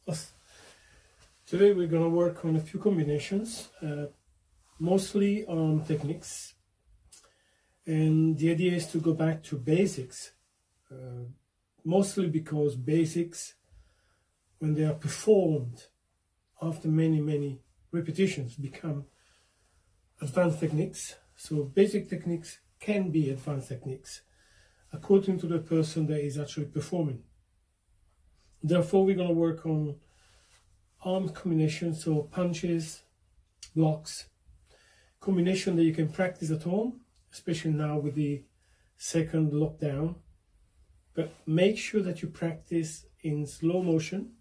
Us. Today we're going to work on a few combinations, mostly on techniques, and the idea is to go back to basics, mostly because basics, when they are performed after many repetitions, become advanced techniques. So basic techniques can be advanced techniques according to the person that is actually performing. Therefore, we're going to work on arm combinations, so punches, blocks, combination that you can practice at home, especially now with the second lockdown. But make sure that you practice in slow motion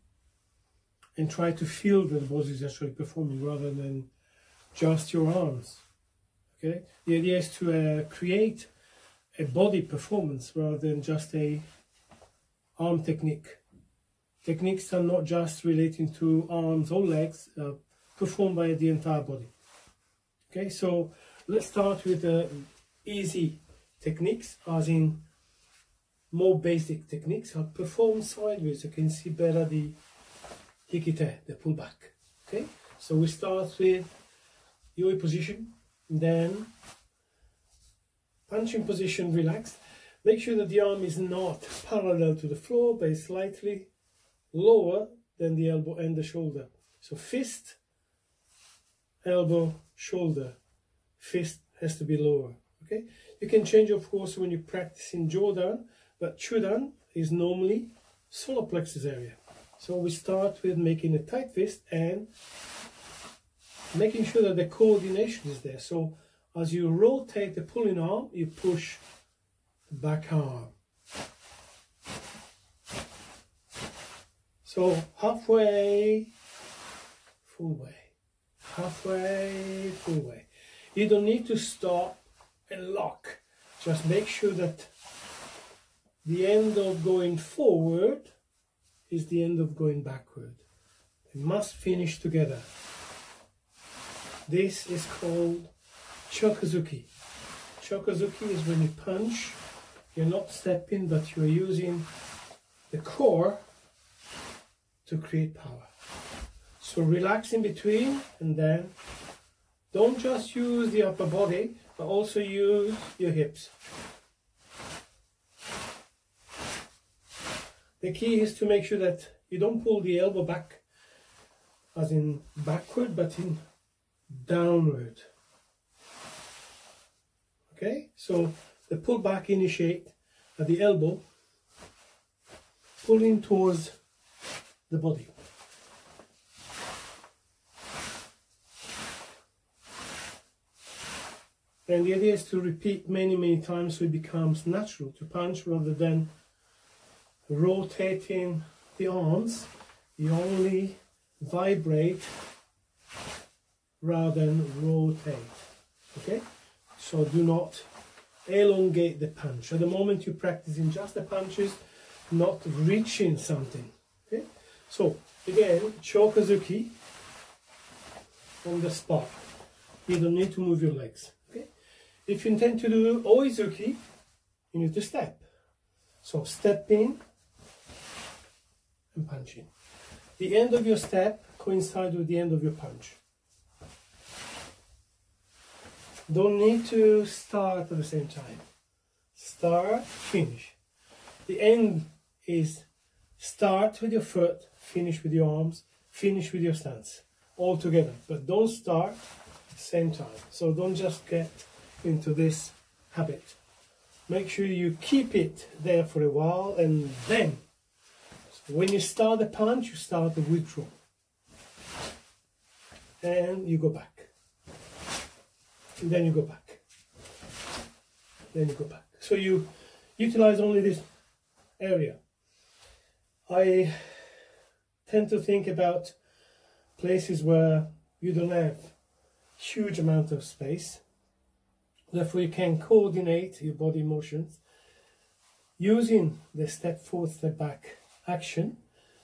and try to feel that the body is actually performing rather than just your arms. Okay, the idea is to create a body performance rather than just a arm technique. Techniques are not just relating to arms or legs, performed by the entire body. Okay, so let's start with easy techniques, as in more basic techniques. I'll perform sideways. You can see better the hikite, the pullback. Okay, so we start with yoi position, then punching position, relaxed. Make sure that the arm is not parallel to the floor, but slightly lower than the elbow and the shoulder. So fist, elbow, shoulder. Fist has to be lower. Okay, you can change, of course, when you practice in Jodan, but Chudan is normally solar plexus area. So we start with making a tight fist and making sure that the coordination is there. So as you rotate the pulling arm, you push the back arm. So halfway, full way, halfway, full way. You don't need to stop and lock. Just make sure that the end of going forward is the end of going backward. They must finish together. This is called chokazuki. Chokazuki is when you punch, you're not stepping, but you're using the core to create power. So relax in between, and then don't just use the upper body, but also use your hips. The key is to make sure that you don't pull the elbow back, as in backward, but in downward. Okay, so the pull back initiate at the elbow, pulling towards the body. And the idea is to repeat many times so it becomes natural to punch rather than rotating the arms. You only vibrate rather than rotate. Okay, so do not elongate the punch. At the moment you're practicing just the punches, not reaching something. Okay, so again, chokazuki on the spot. You don't need to move your legs. Okay, if you intend to do oizuki, you need to step. So step in and punch in. The end of your step coincides with the end of your punch. Don't need to start at the same time. Start, finish. The end is start with your foot, finish with your arms, finish with your stance, all together. But don't start at the same time. So don't just get into this habit. Make sure you keep it there for a while, and then when you start the punch, you start the withdrawal. And you go back. And then you go back. Then you go back. So you utilize only this area. I tend to think about places where you don't have huge amount of space. Therefore you can coordinate your body motions using the step forward, step back action.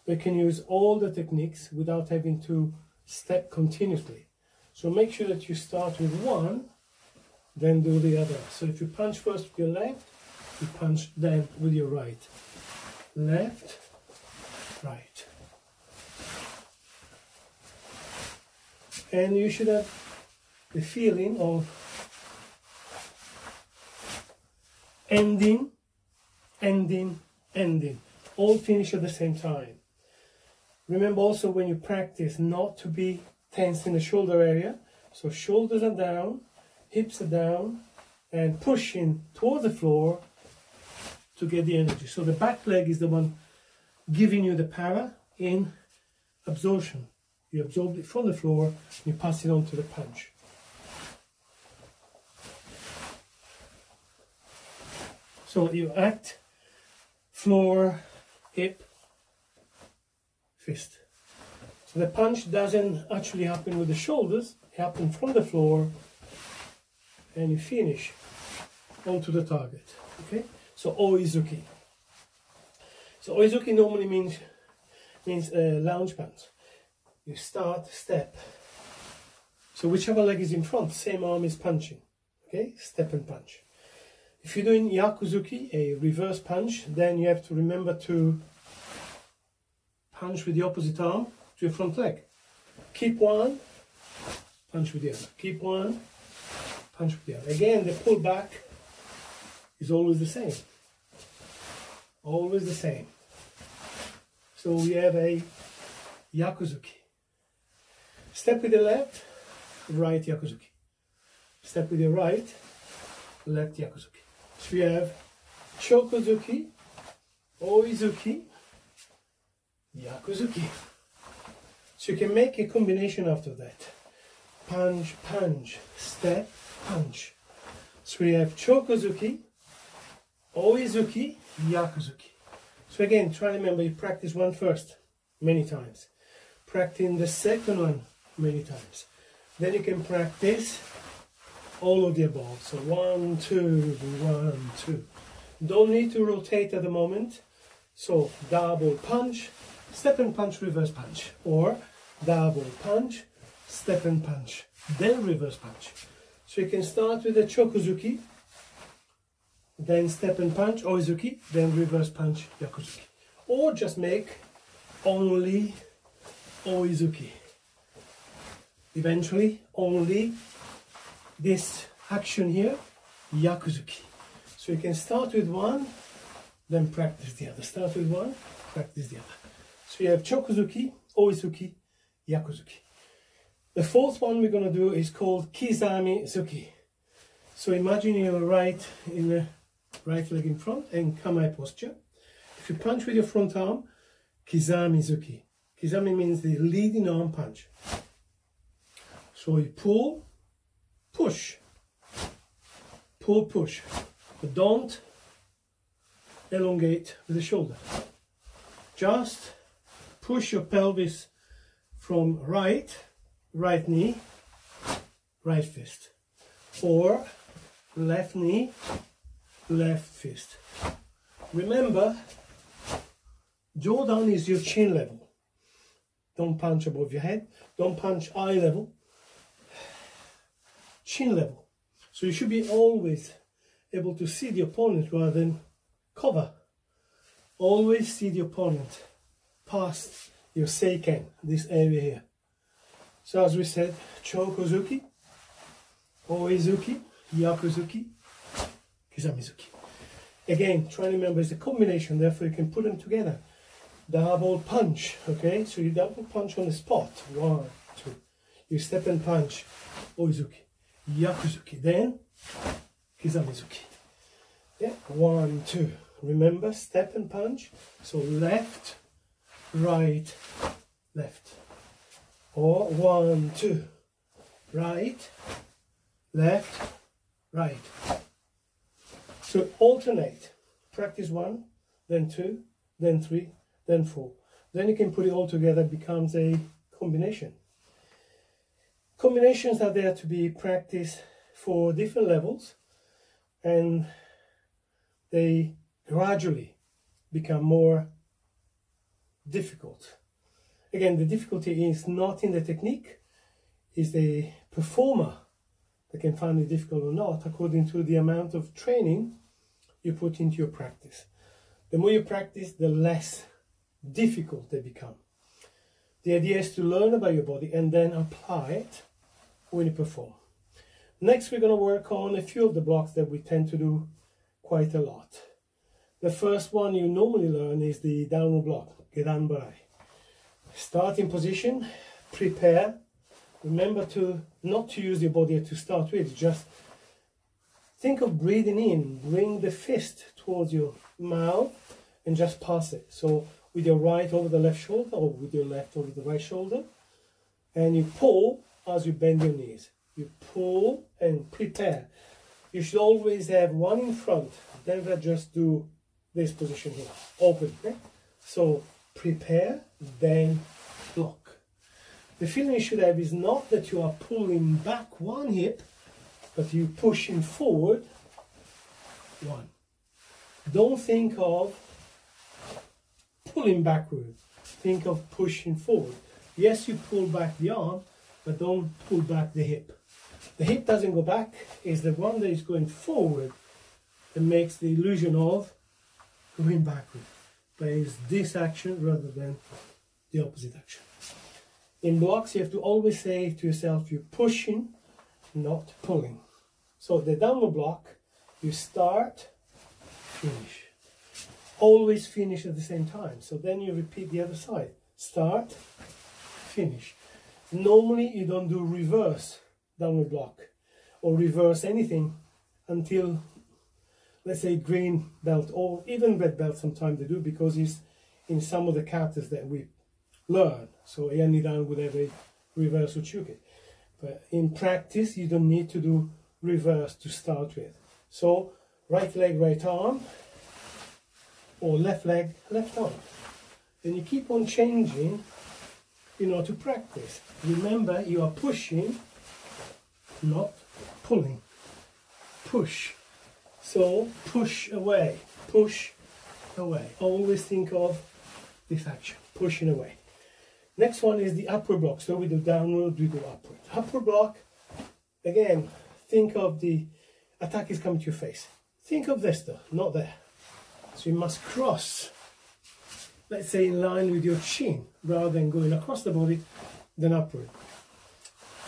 We can use all the techniques without having to step continuously. So make sure that you start with one, then do the other. So if you punch first with your left, you punch then with your right. Left, right. And you should have the feeling of ending, ending, ending, all finish at the same time. Remember also when you practice not to be tense in the shoulder area, so shoulders are down, hips are down, and pushing toward the floor to get the energy. So the back leg is the one giving you the power in absorption. You absorb it from the floor, you pass it on to the punch. So you act, floor, hip, fist. So the punch doesn't actually happen with the shoulders, it happens from the floor, and you finish onto the target. Okay? So Oizuki. So Oizuki normally means lounge punch. You start, step. So whichever leg is in front, same arm is punching. Okay? Step and punch. If you're doing Yakuzuki, a reverse punch, then you have to remember to punch with the opposite arm to your front leg. Keep one, punch with the other. Keep one, punch with the other. Again, the pull back is always the same. Always the same. So we have a Yakuzuki. Step with the left, right Yakuzuki. Step with the right, left Yakuzuki. So we have Chokozuki, Oizuki, Yakuzuki. So you can make a combination after that. Punch, punch, step, punch. So we have Chokozuki, Oizuki, Yakuzuki. So again, try to remember, you practice one first, many times. Practice the second one, many times. Then you can practice all of the above. So 1, 2, 1, 2. Don't need to rotate at the moment. So double punch, step and punch, reverse punch. Or double punch, step and punch, then reverse punch. So you can start with the Chokozuki, then step and punch, Oizuki, then reverse punch, Yakuzuki. Or just make only Oizuki. Eventually, only this action here, Yakuzuki. So you can start with one, then practice the other. Start with one, practice the other. So you have Chokozuki, Oizuki, Yakuzuki. The fourth one we're going to do is called Kizami-zuki. So imagine you're right in the right leg in front and kamae posture. If you punch with your front arm, Kizami-zuki. Kizami means the leading arm punch. So you pull, push, pull, push, but don't elongate with the shoulder. Just push your pelvis from right knee, right fist, or left knee, left fist. Remember, jaw down is your chin level. Don't punch above your head, don't punch eye level, chin level. So you should be always able to see the opponent rather than cover. Always see the opponent past your seiken, this area here. So as we said, Chokozuki, Oizuki, Yakuzuki, Kizami-zuki. Again, try to remember it's a combination, therefore you can put them together. Double punch, okay? So you double punch on the spot. 1, 2. You step and punch, Oizuki, Yakuzuki, then Kizami-zuki. Yeah, 1, 2. Remember, step and punch. So left, right, left. Or 1, 2. Right, left, right. So alternate. Practice 1, then 2, then 3, then 4. Then you can put it all together, it becomes a combination. Combinations are there to be practiced for different levels, and they gradually become more difficult. Again, the difficulty is not in the technique, it's the performer that can find it difficult or not, according to the amount of training you put into your practice. The more you practice, the less difficult they become. The idea is to learn about your body and then apply it when you perform. Next, we're going to work on a few of the blocks that we tend to do quite a lot. The first one you normally learn is the downward block, Gedan Barai. Starting position, prepare. Remember to not to use your body to start with, just think of breathing in, bring the fist towards your mouth and just pass it. So with your right over the left shoulder or with your left over the right shoulder, and you pull as you bend your knees. You pull and prepare. You should always have one in front, never just do this position here, open. Okay? So prepare, then block. The feeling you should have is not that you are pulling back one hip, but you pushing forward one. Don't think of pulling backward. Think of pushing forward. Yes, you pull back the arm, but don't pull back the hip. The hip doesn't go back, it's the one that is going forward that makes the illusion of going backward. But it's this action rather than the opposite action. In blocks, you have to always say to yourself, you're pushing, not pulling. So the downward block, you start, finish. Always finish at the same time. So then you repeat the other side. Start, finish. Normally, you don't do reverse downward block or reverse anything until, let's say, green belt or even red belt. Sometimes they do, because it's in some of the katas that we learn. So Yanidan would have a reverse uchuke. But in practice, you don't need to do reverse to start with. So right leg, right arm, or left leg, left arm. Then you keep on changing in order to practice. Remember, you are pushing, not pulling. Push. So push away, push away. Always think of this action, pushing away. Next one is the upward block. So we do downward, we do upward. Upward block, again, think of the attack is coming to your face. Think of this though, not there. So you must cross, let's say in line with your chin, rather than going across the body, then upward.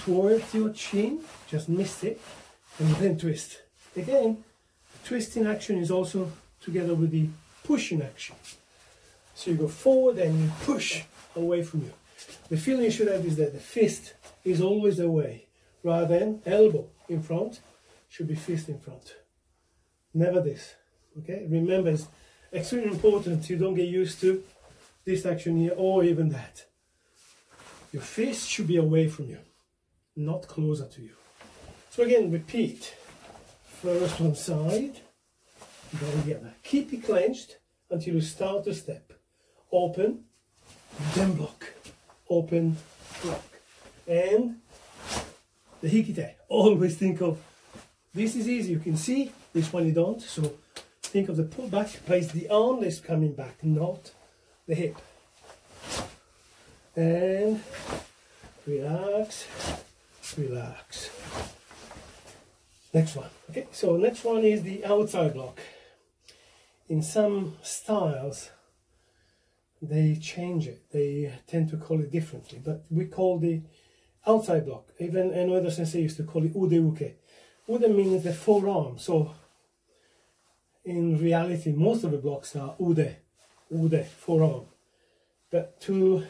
Towards your chin, just miss it, and then twist. Again, the twisting action is also together with the pushing action. So you go forward and you push away from you. The feeling you should have is that the fist is always away, rather than elbow in front, should be fist in front. Never this, okay? Remember, it's extremely important you don't get used to this action here or even that. Your fist should be away from you, not closer to you. So again, repeat. First one side, then the other. Keep it clenched until you start to step. Open, then block. Open, block. And the hikite. Always think of, this is easy, you can see, this one you don't. So think of the pull back, place the arm that's coming back, not the hip. And relax, relax. Next one. Okay, so next one is the outside block. In some styles, they change it. They tend to call it differently, but we call the outside block. Even another sensei used to call it ude uke. Ude means the forearm. So in reality, most of the blocks are ude, forearm. But to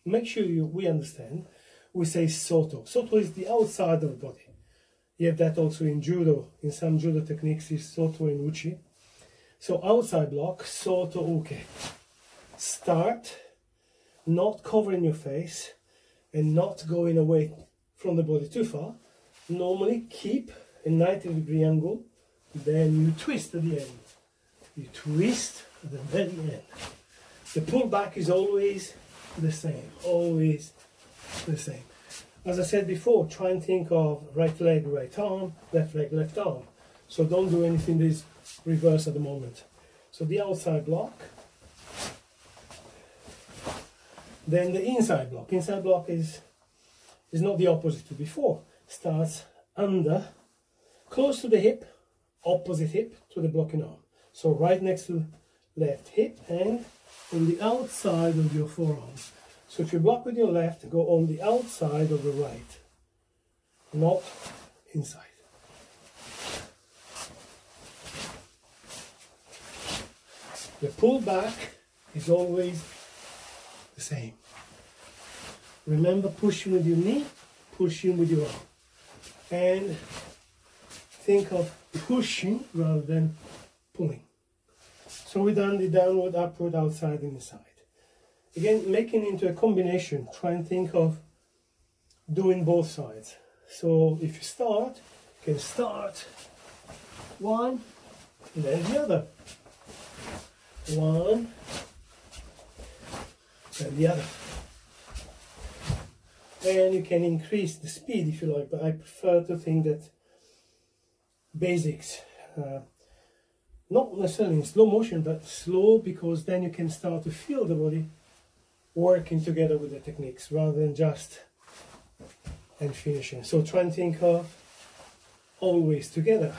make sure we understand, we say soto. Soto is the outside of the body. You have that also in judo. In some judo techniques is soto and uchi. So outside block, soto uke. Start, not covering your face and not going away from the body too far. Normally keep a 90-degree angle, then you twist at the end. You twist at the very end. The pullback is always the same, always the same. As I said before, try and think of right leg, right arm, left leg, left arm. So don't do anything that is reverse at the moment. So the outside block. Then the inside block. Inside block is not the opposite to before. Starts under, close to the hip, opposite hip to the blocking arm. So right next to left hip and on the outside of your forearm. So if you block with your left, go on the outside of the right. not inside. The pull back is always the same. Remember, pushing with your knee, pushing with your arm. And think of pushing rather than pulling. So we've done the downward, upward, outside and inside. Again, making into a combination, try and think of doing both sides. So if you start, you can start one and then the other. One and the other. And you can increase the speed if you like, but I prefer to think that basics, not necessarily in slow motion, but slow, because then you can start to feel the body working together with the techniques rather than just and finishing. So try and think of always together.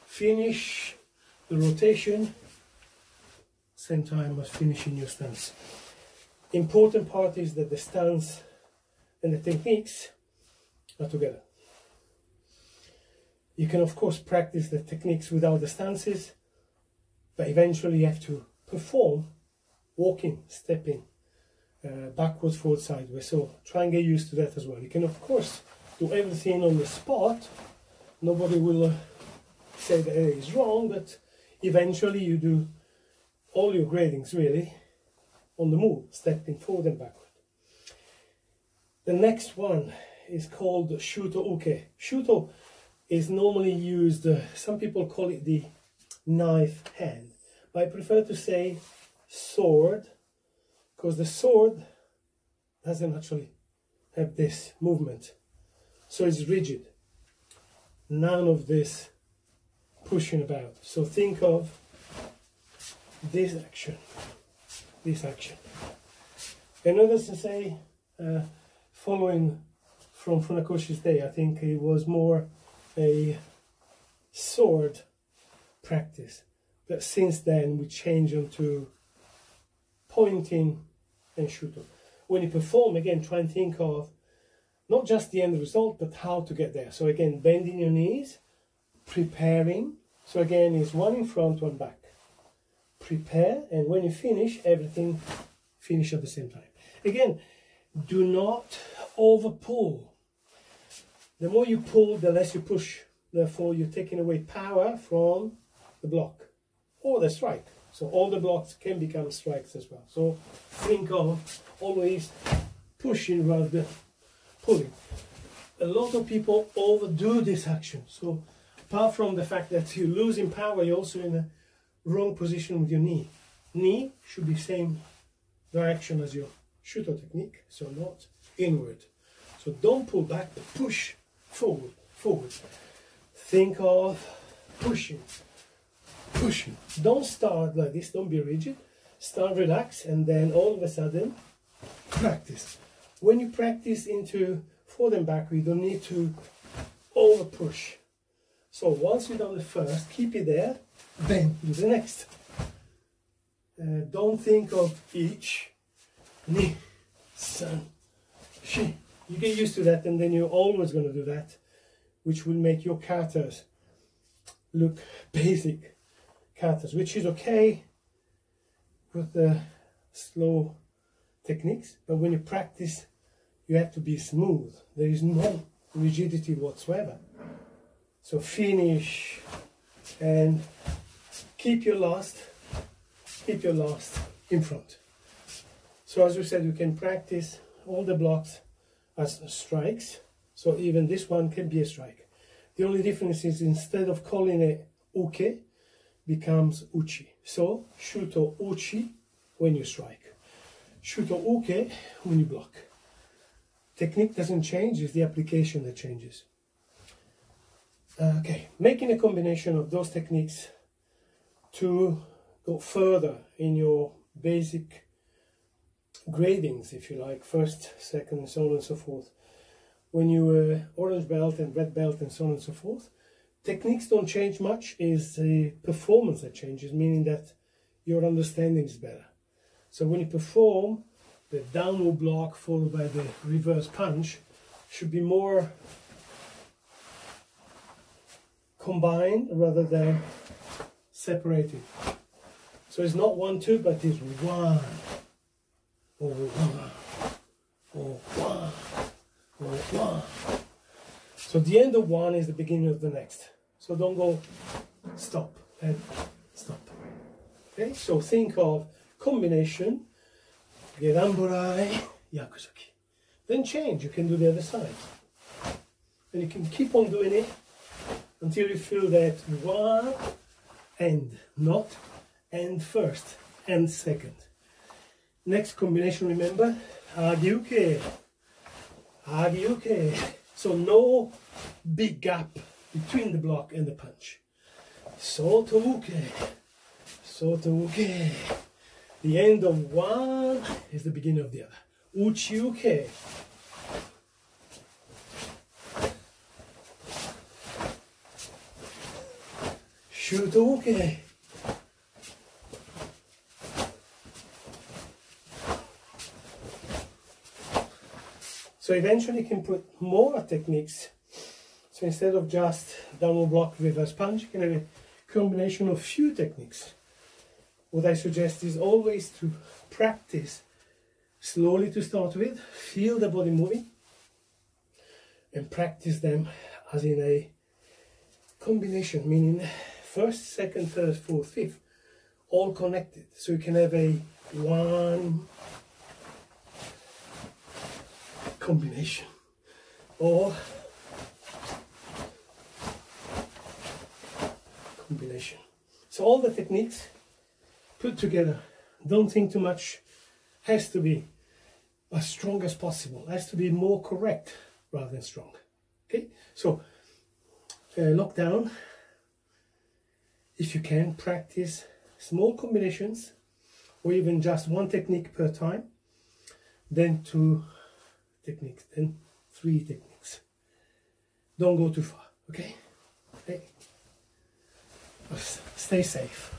Finish the rotation, same time as finishing your stance. Important part is that the stance and the techniques are together. You can of course practice the techniques without the stances, but eventually you have to perform walking, stepping, backwards, forward, sideways. So try and get used to that as well. You can of course do everything on the spot. Nobody will say that it is wrong, but eventually you do all your gradings really on the move, stepping forward and backward. The next one is called Shuto Uke. Shuto is normally used, some people call it the knife hand, but I prefer to say sword, because the sword doesn't actually have this movement, so it's rigid. None of this pushing about. So think of this action, this action. And others to say, following from Funakoshi's day, I think it was more a sword practice, but since then we changed them to pointing and shuto. When you perform, again, try and think of not just the end result, but how to get there. So again, bending your knees, preparing. So again, it's one in front, one back. Prepare, and when you finish, everything finish at the same time. Again, do not over pull. The more you pull, the less you push. Therefore, you're taking away power from the block or the strike. So all the blocks can become strikes as well. So think of always pushing rather than pulling. A lot of people overdo this action. So apart from the fact that you're losing power, you're also in a wrong position with your knee. Knee should be same direction as your shuto technique, so not inward. So don't pull back, but push forward, forward. Think of pushing, pushing. Don't start like this, don't be rigid. Start relaxed, and then all of a sudden practice. When you practice into forward and back, you don't need to over push. So once you've done the first, keep it there, then do the next. Don't think of each ni, san, shi. You get used to that, and then you're always going to do that, which will make your katas look basic katas, which is okay with the slow techniques, but when you practice, you have to be smooth. There is no rigidity whatsoever. So finish and keep your last in front. So as we said, you can practice all the blocks as strikes. So even this one can be a strike. The only difference is instead of calling it uke, becomes uchi. So shuto uchi when you strike, shuto uke when you block. Technique doesn't change, it's the application that changes. Okay, making a combination of those techniques to go further in your basic gradings, if you like, first, second, and so on and so forth. When you orange belt and red belt and so on and so forth, techniques don't change much, is the performance that changes, meaning that your understanding is better. So when you perform, the downward block followed by the reverse punch should be more combined rather than separated. So it's not 1, 2, but it's 1, or 1, or 1, or 1. So the end of one is the beginning of the next. So don't go stop and stop. Okay, so think of combination, Gedanborai, Yakusaki. Then change, you can do the other side. And you can keep on doing it until you feel that one end, not end first, end second. Next combination, remember, Agiuke, Agiuke. So no big gap between the block and the punch. Sotouke, Sotouke. The end of one is the beginning of the other. Uchiuke. Shutouke. So eventually you can put more techniques. So instead of just downward block, reverse punch, you can have a combination of few techniques. What I suggest is always to practice slowly to start with, feel the body moving, and practice them as in a combination, meaning first, second, third, fourth, fifth, all connected. So you can have a one combination or combination. So all the techniques put together, don't think too much, has to be as strong as possible, has to be more correct rather than strong. Okay, so lockdown, if you can, practice small combinations or even just one technique per time, then 2 techniques, then 3 techniques. Don't go too far, okay? Stay safe.